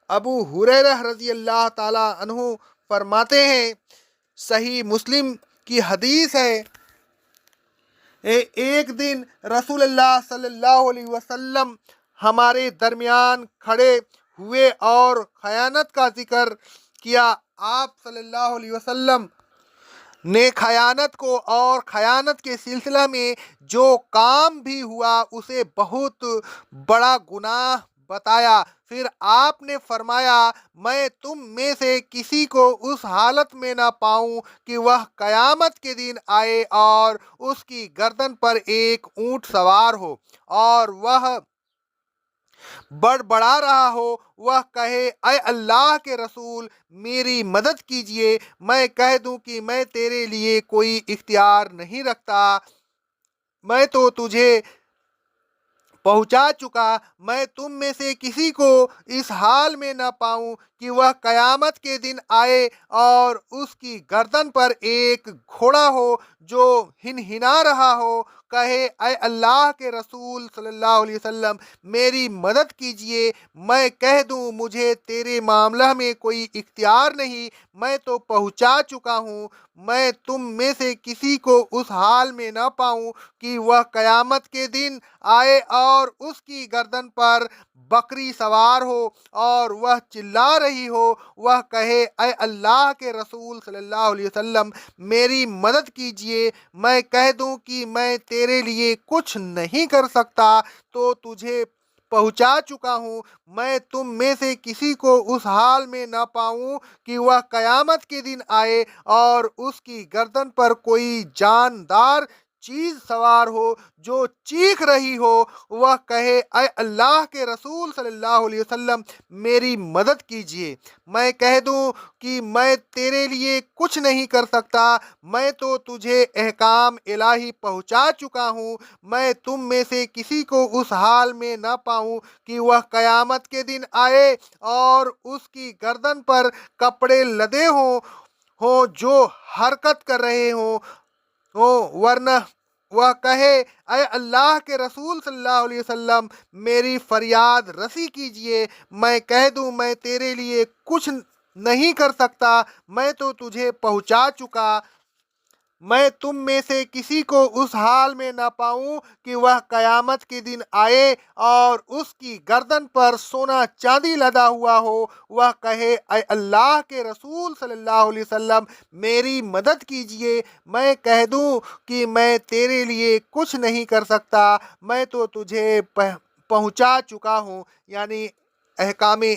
ابو ہریرہ رضی اللہ تعالیٰ عنہ فرماتے ہیں، صحیح مسلم کی حدیث ہے، ایک دن رسول اللہ صلی اللہ علیہ وسلم ہمارے درمیان کھڑے ہوئے اور خیانت کا ذکر کیا۔ آپ صلی اللہ علیہ وسلم نے خیانت کو اور خیانت کے سلسلہ میں جو کام بھی ہوا اسے بہت بڑا گناہ بتایا۔ پھر آپ نے فرمایا، میں تم میں سے کسی کو اس حالت میں نہ پاؤں کہ وہ قیامت کے دن آئے اور اس کی گردن پر ایک اونٹ سوار ہو اور وہ بڑبڑا رہا ہو، وہ کہے، اے اللہ کے رسول میری مدد کیجئے۔ میں کہہ دوں کہ میں تیرے لیے کوئی اختیار نہیں رکھتا، میں تو تجھے پہنچا چکا۔ میں تم میں سے کسی کو اس حال میں نہ پاؤں کہ وہ قیامت کے دن آئے اور اس کی گردن پر ایک گھوڑا ہو جو ہنہنا رہا ہو، کہے، اے اللہ کے رسول صلی اللہ علیہ وسلم میری مدد کیجئے۔ میں کہہ دوں مجھے تیرے معاملہ میں کوئی اختیار نہیں، میں تو پہنچا چکا ہوں۔ میں تم میں سے کسی کو اس حال میں نہ پاؤں کہ وہ قیامت کے دن آئے اور اس کی گردن پر بکری سوار ہو اور وہ چلا رہی ہو، وہ کہے، اے اللہ کے رسول صلی اللہ علیہ وسلم میری مدد کیجئے۔ میں کہہ دوں کہ میں تیرے لیے کچھ نہیں کر سکتا، تو تجھے پہنچا چکا ہوں۔ میں تم میں سے کسی کو اس حال میں نہ پاؤں کہ وہ قیامت کے دن آئے اور اس کی گردن پر کوئی جاندار چیز سوار ہو جو چیخ رہی ہو، وہ کہے، اے اللہ کے رسول صلی اللہ علیہ وسلم میری مدد کیجئے۔ میں کہہ دوں کہ میں تیرے لیے کچھ نہیں کر سکتا، میں تو تجھے احکام الہی پہنچا چکا ہوں۔ میں تم میں سے کسی کو اس حال میں نہ پاؤں کہ وہ قیامت کے دن آئے اور اس کی گردن پر کپڑے لدے ہوں جو حرکت کر رہے ہوں، ورنہ وہ کہے، اے اللہ کے رسول صلی اللہ علیہ وسلم میری فریاد رسی کیجئے۔ میں کہہ دوں میں تیرے لیے کچھ نہیں کر سکتا، میں تو تجھے پہنچا چکا۔ میں تم میں سے کسی کو اس حال میں نہ پاؤں کہ وہ قیامت کے دن آئے اور اس کی گردن پر سونا چاندی لدا ہوا ہو، وہ کہے، اے اللہ کے رسول صلی اللہ علیہ وسلم میری مدد کیجئے۔ میں کہہ دوں کہ میں تیرے لیے کچھ نہیں کر سکتا، میں تو تجھے پہنچا چکا ہوں۔ یعنی احکام